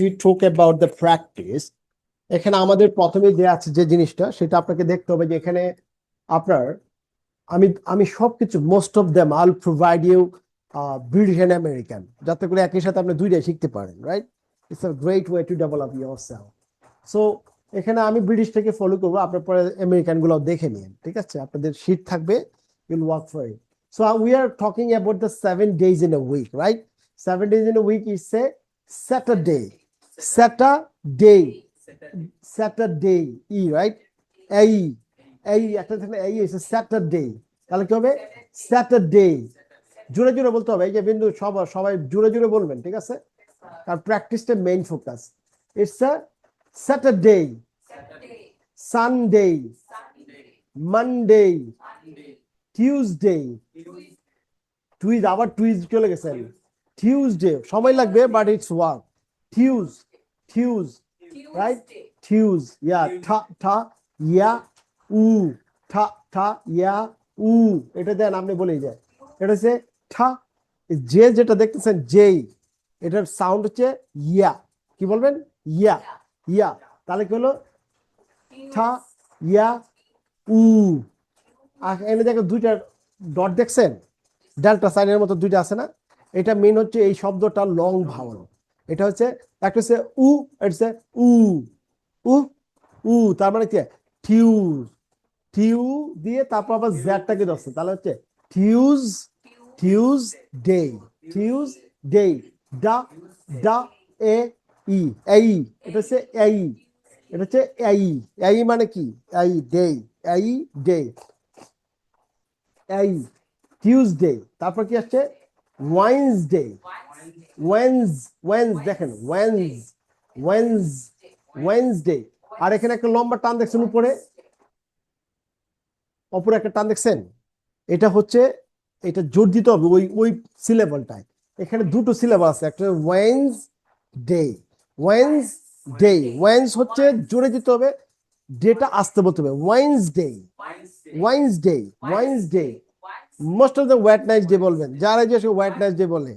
we talk about the practice, এখানে আমাদের প্রথমে যে আছে যে জিনিসটা সেটা আপনাকে দেখতে হবে যে এখানে আপনার আমি আমি সবকিছু most of them I'll provide you British and American, যাতে করে একই সাথে আপনি দুইটাই শিখতে পারেন, right? It's a great way to develop yourself. So এখানে আমি ব্রিটিশ থেকে ফলো করবো, আপনার পরে আমেরিকান গুলো দেখে নিন, ঠিক আছে? আপনাদের শীট থাকবে, you'll work for it. So we are talking about the 7 days in a week, right? 7 days in a week is say Saturday, Saturday, Saturday, right? এই একটা থাকলে এই is Saturday, তাহলে কি হবে? Saturday। জোরে জোরে বলতে হবে, এই যে বিন্দু সবাই জোরে জোরে বলবেন, ঠিক আছে? কারণ প্র্যাকটিসটা main focus. It's a Saturday, Sunday, Monday, Tuesday, আবার টুইজ চলে গেছেন, Tuesday সময় লাগবে বাট ইটস ওয়ার্ক। রাইট? ইয়া ঠা ইয়া উ ঠা ইয়া উ, এটা দেন আপনি বলেই যায়। এটা হচ্ছে ঠা, যে যেটা দেখতেছেন যেই, এটার সাউন্ড হচ্ছে ইয়া। কি বলবেন? ইয়া। তাহলে কি হলো? ঠা ইয়া উ। আর এনে দেখেন দুইটা ডট দেখছেন, ডেল্টা সাইনের মতো দুইটা আছে না? এটা মেন হচ্ছে এই শব্দটা লং ভাওয়াল। এটা হচ্ছে একটা হচ্ছে উ, এটা হচ্ছে উ উ উ, তার মানে কি? টিউ দিয়ে তারপর আবার জ্যাডটাকে ধরছে, তাহলে হচ্ছে টিউজডে, ডা ডা এ ই, এই, এটা হচ্ছে এই, এটা হচ্ছে এই মানে কি? এই ডে, এই টিউজডে। তারপর কি আসছে? ওয়েন্সডে, দেখেন ওয়েন্সডে। আর এখানে একটা লম্বা টান দেখছেন উপরে একটা টান দেখছেন? এটা হচ্ছে, এটা জোর দিতে হবে ওই সিলেবলটায়। এখানে দুটো সিলেবল আছে, একটা ওয়েন্সডে, ওয়েন্স হচ্ছে জোরে দিতে হবে, ডেটা আসতে বলতে হবে। Wednesday. Most of the Wednesday বলবেন, যারা যে ওয়েডনেসডে বলে।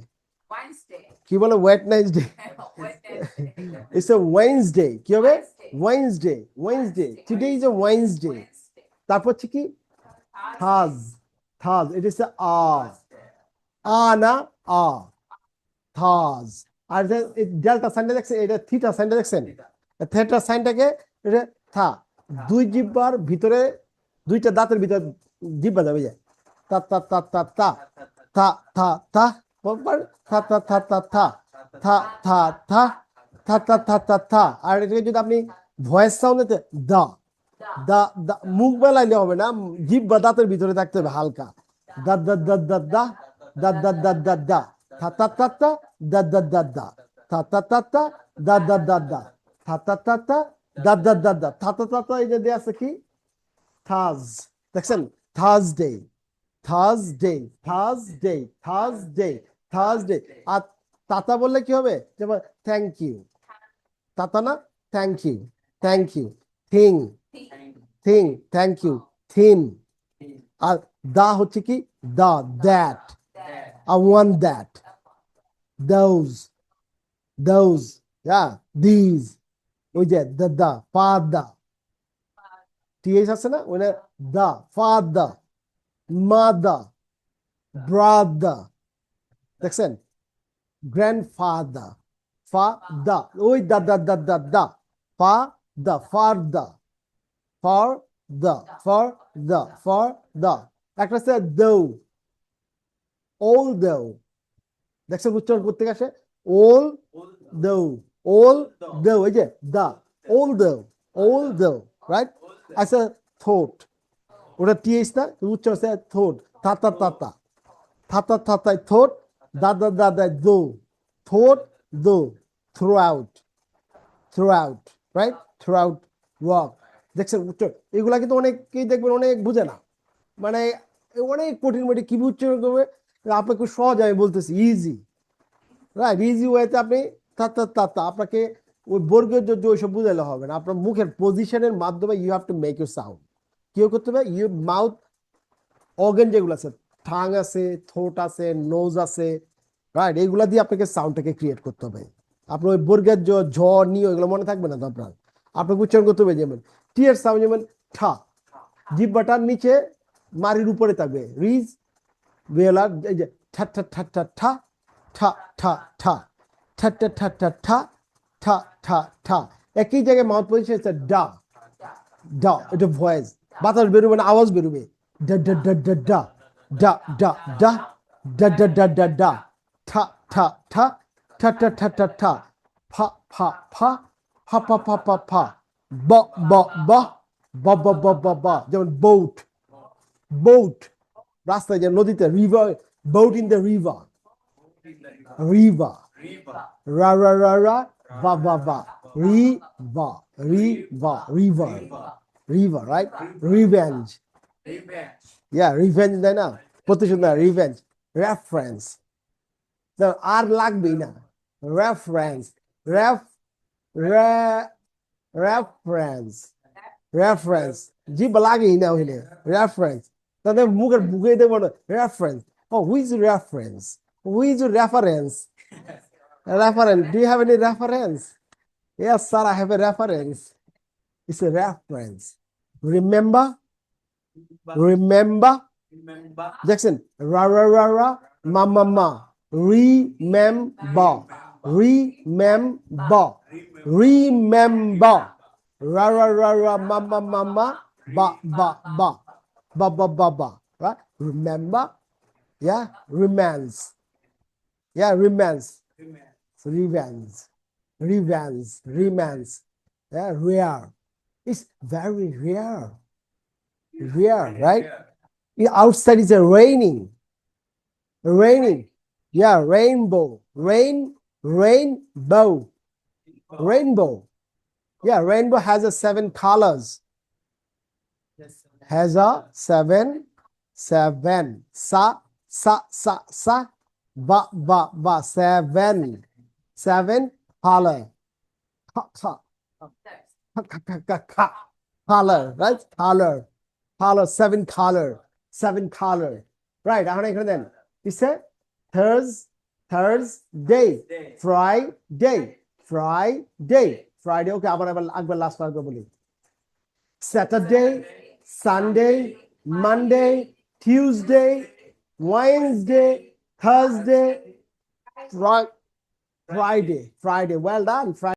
কি বলে? ওয়েডনেসডে। It's a Wednesday. কি হবে? Wednesday. Today is a Wednesday. তারপর হচ্ছে কি? থাজ। ইট ইজ না থাজ। আর ডেল্টা সাইনটা দেখছেন, এটা থিটা সাইনটা দেখছেন? থিটা সাইনটাকে এটা থা, দুই জিহ্বার ভিতরে, দুইটা দাঁতের ভিতরে জিহ্বা যাবে, যায় তা তা তা তা তা থা থা থা, বলবার থা থা থা থা থা থা থা থা থা থা থা থা থা। আর এটাকে যদি আপনি ভয়েস সাউন্ডে দা দা দা, মুখ বেলাইলে হবে না, জিহ্বা দাঁতের ভিতরে থাকতে হবে হালকা। দা দা দা দা দা দা দা দা দা দা থা তা তা তা দা দা দা দা থা তা তা তা দা দা দা দা থা তা তা তা দা দা দা দা থা তা তা তা। এই যে দেয়া আছে কি? থাজ, দেখছেন? থার্সডে। আর তাতা বললে কি হবে? যেমন থ্যাংক ইউ, তাতা না, thank you thing, thank you theme. আর দা হচ্ছে কি? That, I want that, those, these। ওই যে দা ফাদার, টিএস আছে না, ওই দা ফাদার, মাদার, ব্রাদার, দেখছেন? গ্র্যান্ডফাদার, ওই দা দা দা দা দা ফাদার, ফর দা। একটা আছে দৌ, দৌ, দেখছেন উচ্চারণ করতে আসে? দৌ, দৌ, এই যে দা, দৌ, রাইট? আচ্ছা, থোট, ওটা টিএস না, উচ্চারণ আছে থোট, থাতায় থোট, দাদায় দো, থোট দো, through out, right? Through out walk. দেখছেন উচ্চারণ? এগুলা কিন্তু অনেকেই দেখবেন অনেক বুঝে না, মানে অনেক কঠিন কি উচ্চারণ করবে। আপনাকে সহজ আমি বলতেছি, ইজি, রাইট? ইজি ওয়েতে আপনি আপনাকে ওই বর্গের জন্য ওইসব বুঝাইলে হবে না। আপনার মুখের পজিশনের মাধ্যমে you have to make your sound. কি করতে হবে? ইউর মাউথ অর্গান যেগুলো আছে, ঠাং আছে, থ্রোট আছে, নোজ আছে, রাইট? এইগুলা দিয়ে আপনাকে সাউন্ডটাকে ক্রিয়েট করতে হবে। আপনার ওই বর্গের জ নি এগুলো মনে থাকবে না তো আপনার। আপনাকে উচ্চারণ করতে হবে যেমন টি এর সাউন্ড যেমন ঠা, জিহ্বাটার নিচে মারির উপরে থাকবে রিজ বেলার এই যে ঠা ঠা ঠা ঠা ঠা ঠা ঠা ঠা ঠা ঠা ঠা ঠা ঠা ঠা ঠা ঠা। একই জায়গায় মাউথ পজিশন হচ্ছে ডা ডা, এটা ভয়েস, বাতাস বেরোবে না, আওয়াজ বেরোবে ডা ডা ডা ডা ডা ডা ডা ডা ডা ডা ডা ডা ডা ঠা ঠা ঠা ঠা ঠা ঠা ঠা ঠা ফা ফা ফা ফা ফা ফা ফা ফা ব ব ব ব ব ব ব ব যেমন বোট, বোট রাস্তায় যে নদীতে, river, boat in the river, river, রা রা রা রা বা বা বা Riva Riva river, river right, revenge, ইয়া রিভেঞ্জ তাই না, প্রতিশোধ না, রিভেঞ্জ, রেফারেন্স, আর লাগবেই না, রেফারেন্স, রেফ রেফারেন্স, রেফারেন্স জিভ লাগেই না হইলে রেফারেন্স, তাদের মুখের বুকে দেবো না রেফারেন্স, ও whose reference, whose reference, reference, do you have any reference? Yes sir, I have a reference. It's a reference. Remember, remember, Jackson, ra ra ra ra, ma ma ma, remember, remember, remember, ra ra ra ra, ma ma ma ma, ba ba ba, ba ba ba ba, right? Remember, yeah, remains, yeah, remains, revenge, revenge, remains, yeah, rare. It's very rare, rare, right? Outside is a raining, raining, yeah, rainbow, rainbow, rainbow, yeah, rainbow has a 7 colors, has a seven, sa sa, ba, 7 color, color, right? Color, 7 color, 7 color, right? এখন এখানে দেন কিসে Thursday, Friday, ওকে আবার last বার বলি, Saturday, Sunday, Monday, Tuesday, Wednesday, Thursday, Friday, well done, Friday.